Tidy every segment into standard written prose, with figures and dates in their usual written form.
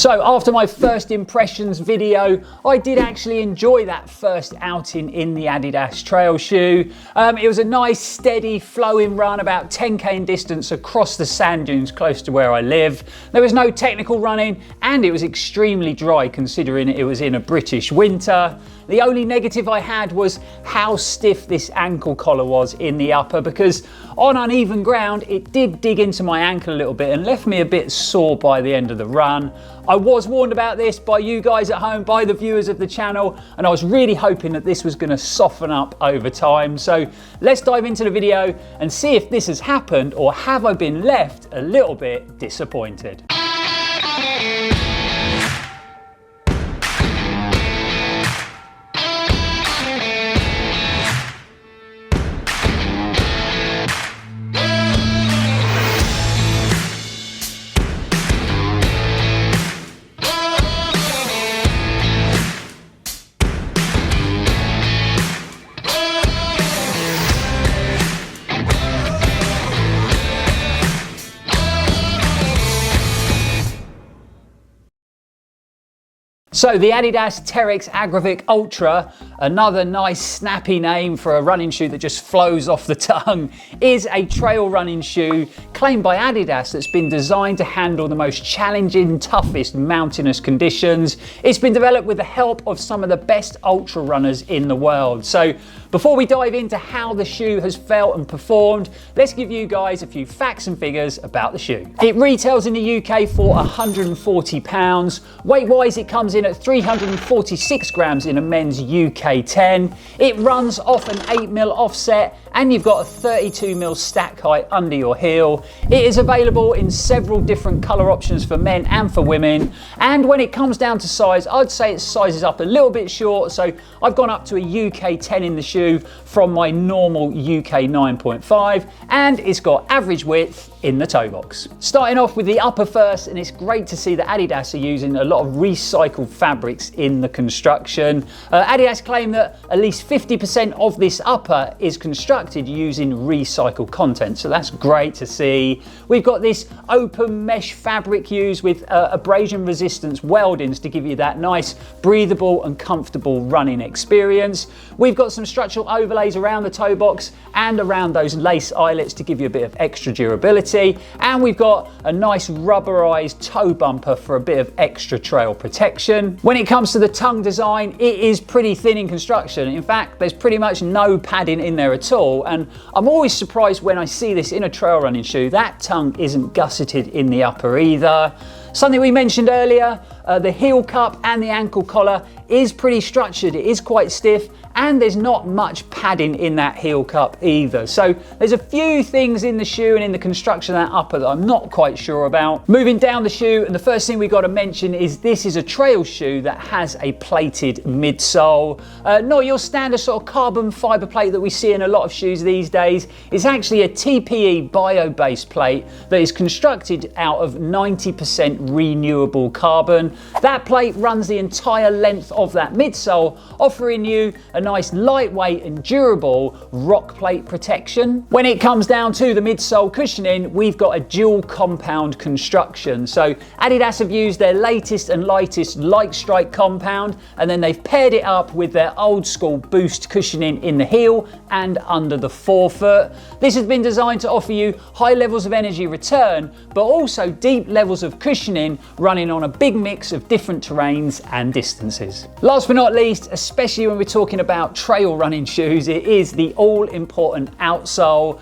So after my first impressions video, I did actually enjoy that first outing in the Adidas trail shoe. It was a nice steady flowing run, about 10k in distance across the sand dunes close to where I live. There was no technical running and it was extremely dry considering it was in a British winter. The only negative I had was how stiff this ankle collar was in the upper, because on uneven ground it did dig into my ankle a little bit and left me a bit sore by the end of the run. I was warned about this by you guys at home, by the viewers of the channel, and I was really hoping that this was going to soften up over time. So let's dive into the video and see if this has happened, or have I been left a little bit disappointed. So the Adidas Terrex Agravic Ultra, another nice snappy name for a running shoe that just flows off the tongue, is a trail running shoe claimed by Adidas that's been designed to handle the most challenging, toughest mountainous conditions. It's been developed with the help of some of the best ultra runners in the world. So before we dive into how the shoe has felt and performed, let's give you guys a few facts and figures about the shoe. It retails in the UK for £140. Weight-wise, it comes in at 346 grams in a men's UK 10. It runs off an 8mm offset, and you've got a 32mm stack height under your heel. It is available in several different colour options for men and for women. And when it comes down to size, I'd say it sizes up a little bit short. So I've gone up to a UK 10 in the shoe from my normal UK 9.5, and it's got average width in the toe box. Starting off with the upper first, and it's great to see that Adidas are using a lot of recycled fabrics in the construction. Adidas claim that at least 50% of this upper is constructed using recycled content, so that's great to see. We've got this open mesh fabric used with abrasion resistance weldings to give you that nice breathable and comfortable running experience. We've got some structural overlays around the toe box and around those lace eyelets to give you a bit of extra durability. And we've got a nice rubberized toe bumper for a bit of extra trail protection. When it comes to the tongue design, it is pretty thin in construction. In fact, there's pretty much no padding in there at all. And I'm always surprised when I see this in a trail running shoe. That tongue isn't gusseted in the upper either. Something we mentioned earlier, the heel cup and the ankle collar is pretty structured. It is quite stiff, and there's not much padding in that heel cup either. So there's a few things in the shoe and in the construction of that upper that I'm not quite sure about. Moving down the shoe, and the first thing we got to mention is this is a trail shoe that has a plated midsole. Not your standard sort of carbon fiber plate that we see in a lot of shoes these days. It's actually a TPE bio-based plate that is constructed out of 90% renewable carbon. That plate runs the entire length of that midsole, offering you a nice lightweight and durable rock plate protection. When it comes down to the midsole cushioning, we've got a dual compound construction. So Adidas have used their latest and lightest light strike compound, and then they've paired it up with their old school boost cushioning in the heel and under the forefoot. This has been designed to offer you high levels of energy return, but also deep levels of cushioning running on a big mix of different terrains and distances. Last but not least, especially when we're talking about trail running shoes, it is the all-important outsole.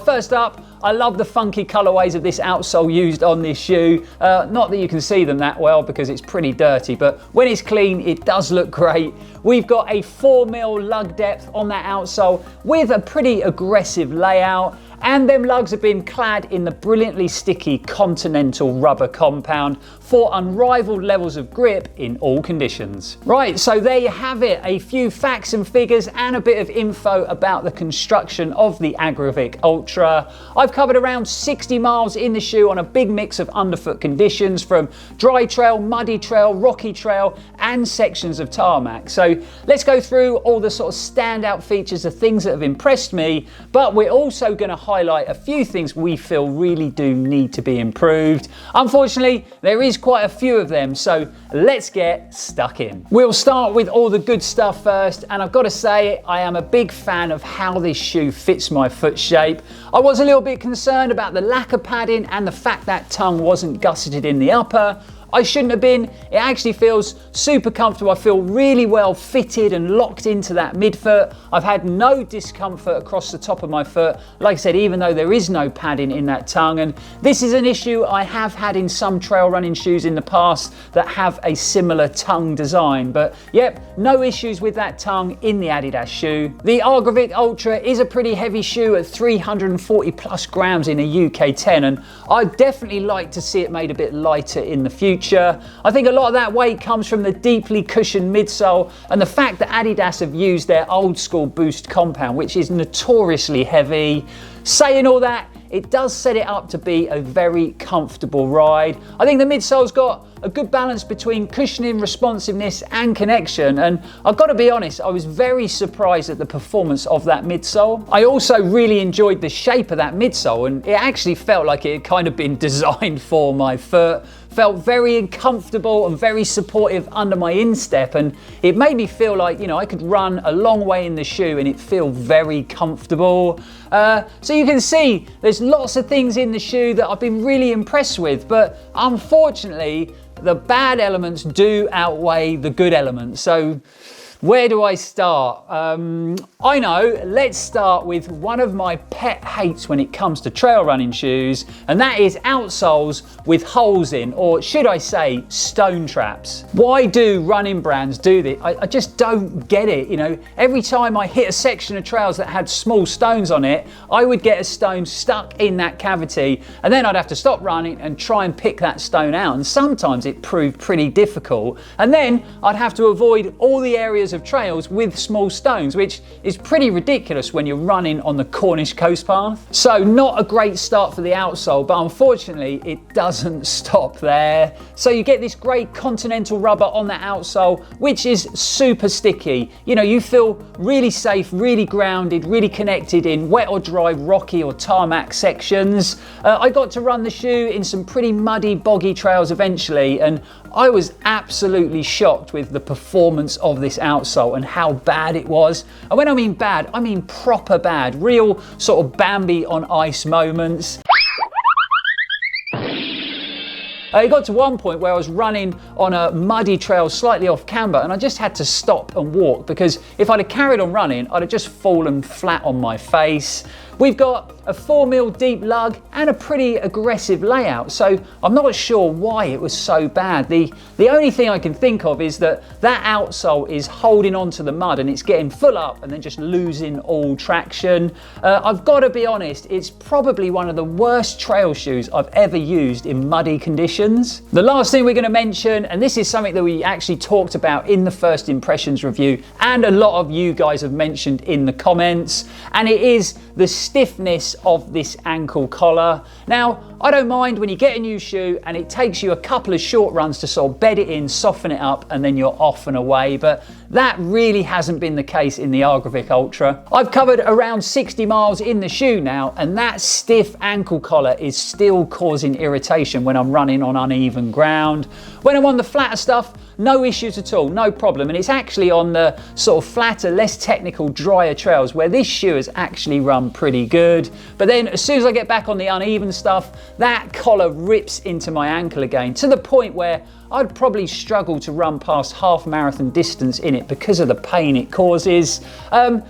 First up, I love the funky colorways of this outsole used on this shoe. Not that you can see them that well because it's pretty dirty, but when it's clean, it does look great. We've got a 4mm lug depth on that outsole with a pretty aggressive layout. And them lugs have been clad in the brilliantly sticky Continental rubber compound for unrivaled levels of grip in all conditions. Right, so there you have it, a few facts and figures and a bit of info about the construction of the Agravic Ultra. I've covered around 60 miles in the shoe on a big mix of underfoot conditions, from dry trail, muddy trail, rocky trail, and sections of tarmac. So let's go through all the sort of standout features, the things that have impressed me, but we're also going to highlight a few things we feel really do need to be improved. Unfortunately, there is quite a few of them, so let's get stuck in. We'll start with all the good stuff first, and I've got to say I am a big fan of how this shoe fits my foot shape. I was a little bit concerned about the lack of padding and the fact that tongue wasn't gusseted in the upper. I shouldn't have been. It actually feels super comfortable. I feel really well fitted and locked into that midfoot. I've had no discomfort across the top of my foot, like I said, even though there is no padding in that tongue. And this is an issue I have had in some trail running shoes in the past that have a similar tongue design. But yep, no issues with that tongue in the Adidas shoe. The Agravic Ultra is a pretty heavy shoe at 340 plus grams in a UK 10, and I'd definitely like to see it made a bit lighter in the future. I think a lot of that weight comes from the deeply cushioned midsole and the fact that Adidas have used their old school Boost compound, which is notoriously heavy. Saying all that, it does set it up to be a very comfortable ride. I think the midsole's got a good balance between cushioning, responsiveness and connection, and I've got to be honest, I was very surprised at the performance of that midsole. I also really enjoyed the shape of that midsole, and it actually felt like it had kind of been designed for my foot. Felt very comfortable and very supportive under my instep, and it made me feel like, you know, I could run a long way in the shoe and it feel very comfortable. So you can see there's lots of things in the shoe that I've been really impressed with, but unfortunately the bad elements do outweigh the good elements. So where do I start? I know, let's start with one of my pet hates when it comes to trail running shoes, and that is outsoles with holes in, or should I say stone traps. Why do running brands do this? I just don't get it. You know, every time I hit a section of trails that had small stones on it, I would get a stone stuck in that cavity, and then I'd have to stop running and try and pick that stone out, and sometimes it proved pretty difficult, and then I'd have to avoid all the areas of trails with small stones, which is pretty ridiculous when you're running on the Cornish coast path. So not a great start for the outsole, but unfortunately it doesn't stop there. So you get this great continental rubber on the outsole, which is super sticky. You know, you feel really safe, really grounded, really connected in wet or dry, rocky or tarmac sections. I got to run the shoe in some pretty muddy, boggy trails eventually, and I was absolutely shocked with the performance of this outsole and how bad it was. And when I mean bad, I mean proper bad. Real sort of Bambi on ice moments. It got to one point where I was running on a muddy trail slightly off camber, and I just had to stop and walk, because if I'd have carried on running, I'd have just fallen flat on my face. We've got a 4mm deep lug and a pretty aggressive layout, so I'm not sure why it was so bad. The only thing I can think of is that outsole is holding onto the mud and it's getting full up and then just losing all traction. I've got to be honest, it's probably one of the worst trail shoes I've ever used in muddy conditions. The last thing we're going to mention, and this is something that we actually talked about in the first impressions review and a lot of you guys have mentioned in the comments, and it is the stiffness of this ankle collar. Now, I don't mind when you get a new shoe and it takes you a couple of short runs to sort of bed it in, soften it up, and then you're off and away, but that really hasn't been the case in the Agravic Ultra. I've covered around 60 miles in the shoe now, and that stiff ankle collar is still causing irritation when I'm running on uneven ground. When I'm on the flatter stuff, no issues at all, no problem. And it's actually on the sort of flatter, less technical, drier trails where this shoe has actually run pretty good. But then as soon as I get back on the uneven stuff, that collar rips into my ankle again, to the point where I'd probably struggle to run past half marathon distance in it because of the pain it causes.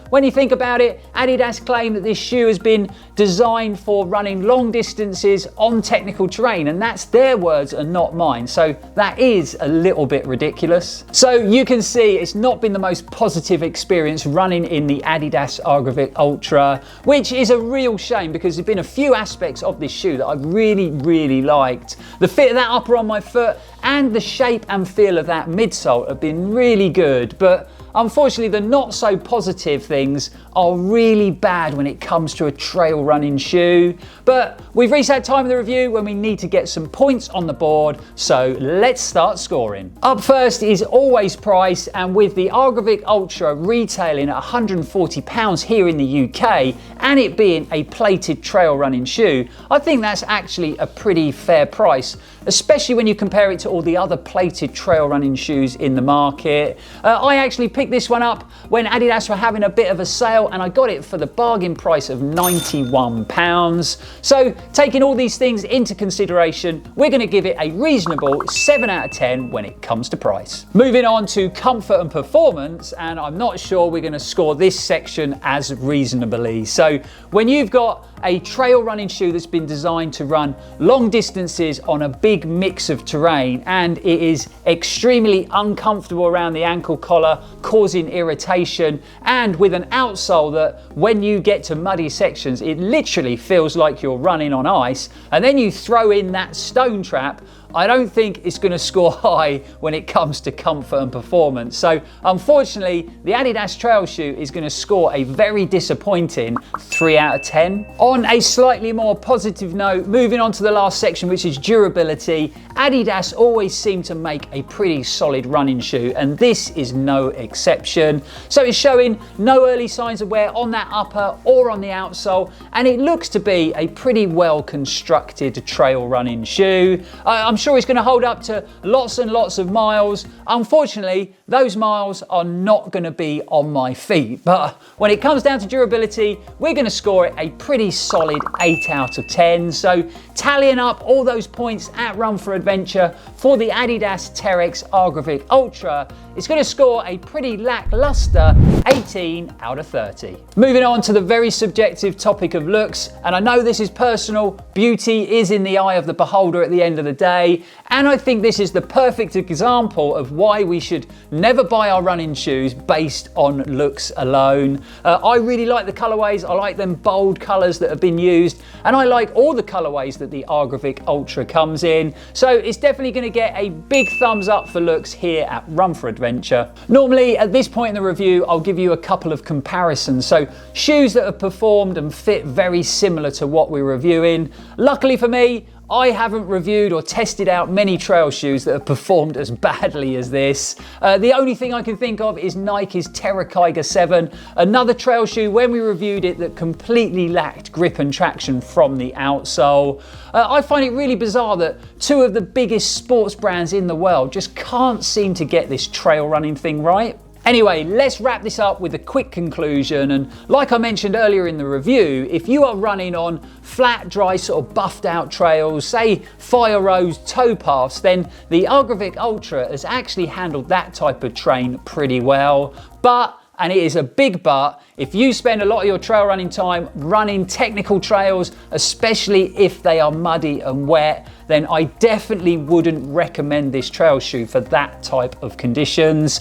When you think about it, Adidas claim that this shoe has been designed for running long distances on technical terrain, and that's their words and not mine. So that is a little bit ridiculous. So you can see it's not been the most positive experience running in the Adidas Agravic Ultra, which is a real shame because there's been a few aspects of this shoe that I've really liked. The fit of that upper on my foot and the shape and feel of that midsole have been really good, but unfortunately the not so positive things are really bad when it comes to a trail running shoe. But we've reached that time of the review when we need to get some points on the board, so let's start scoring. Up first is always price, and with the Agravic Ultra retailing at £140 here in the UK and it being a plated trail running shoe, I think that's actually a pretty fair price, especially when you compare it to all the other plated trail running shoes in the market. I actually picked this one up when Adidas were having a bit of a sale and I got it for the bargain price of £91. So taking all these things into consideration, we're going to give it a reasonable 7 out of 10 when it comes to price. Moving on to comfort and performance, and I'm not sure we're going to score this section as reasonably. So when you've got a trail running shoe that's been designed to run long distances on a big mix of terrain and it is extremely uncomfortable around the ankle collar, causing irritation, and with an outsole that when you get to muddy sections it literally feels like you're running on ice, and then you throw in that stone trap, I don't think it's going to score high when it comes to comfort and performance. So unfortunately, the Adidas trail shoe is going to score a very disappointing 3 out of 10. On a slightly more positive note, moving on to the last section, which is durability, Adidas always seem to make a pretty solid running shoe, and this is no exception. So it's showing no early signs of wear on that upper or on the outsole, and it looks to be a pretty well constructed trail running shoe. I'm sure it's going to hold up to lots and lots of miles. Unfortunately, those miles are not going to be on my feet, but when it comes down to durability, we're going to score it a pretty solid 8 out of 10. So tallying up all those points at Run4Adventure for the Adidas Terrex Agravic Ultra, it's going to score a pretty lackluster 18 out of 30. Moving on to the very subjective topic of looks, and I know this is personal, beauty is in the eye of the beholder at the end of the day, and I think this is the perfect example of why we should never buy our running shoes based on looks alone. I really like the colorways, I like them bold colors that have been used, and I like all the colorways that the Agravic Ultra comes in, so it's definitely going to get a big thumbs up for looks here at Run4Adventure. Normally at this point in the review I'll give you a couple of comparisons, so shoes that have performed and fit very similar to what we're reviewing. Luckily for me, I haven't reviewed or tested out many trail shoes that have performed as badly as this. The only thing I can think of is Nike's Terrakiga 7, another trail shoe when we reviewed it that completely lacked grip and traction from the outsole. I find it really bizarre that two of the biggest sports brands in the world just can't seem to get this trail running thing right. Anyway, let's wrap this up with a quick conclusion, and like I mentioned earlier in the review, if you are running on flat, dry, sort of buffed out trails, say fire roads, towpaths, then the Agravic Ultra has actually handled that type of terrain pretty well. But, and it is a big but, if you spend a lot of your trail running time running technical trails, especially if they are muddy and wet, then I definitely wouldn't recommend this trail shoe for that type of conditions.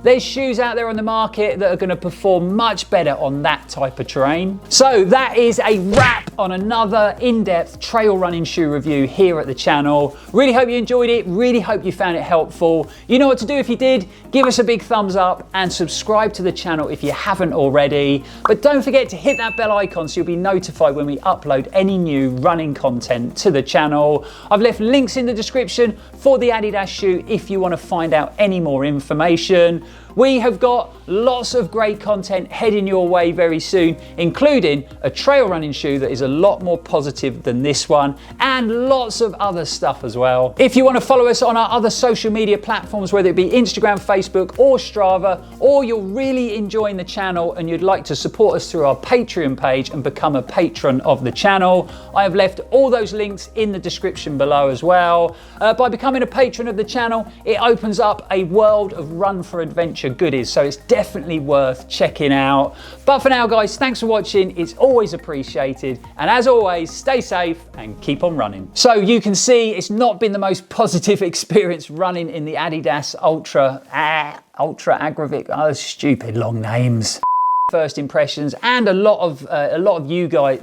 There's shoes out there on the market that are going to perform much better on that type of terrain. So that is a wrap on another in-depth trail running shoe review here at the channel. Really hope you enjoyed it, really hope you found it helpful. You know what to do if you did, give us a big thumbs up and subscribe to the channel if you haven't already. But don't forget to hit that bell icon so you'll be notified when we upload any new running content to the channel. I've left links in the description for the Adidas shoe if you want to find out any more information. We have got lots of great content heading your way very soon, including a trail running shoe that is a lot more positive than this one, and lots of other stuff as well. If you want to follow us on our other social media platforms, whether it be Instagram, Facebook or Strava, or you're really enjoying the channel and you'd like to support us through our Patreon page and become a patron of the channel, I have left all those links in the description below as well. By becoming a patron of the channel, it opens up a world of Run4Adventure goodies, so it's definitely worth checking out. But for now guys, thanks for watching, it's always appreciated, and as always, stay safe and keep on running. So you can see it's not been the most positive experience running in the Adidas Ultra Agravic, stupid long names. First impressions, and a lot of you guys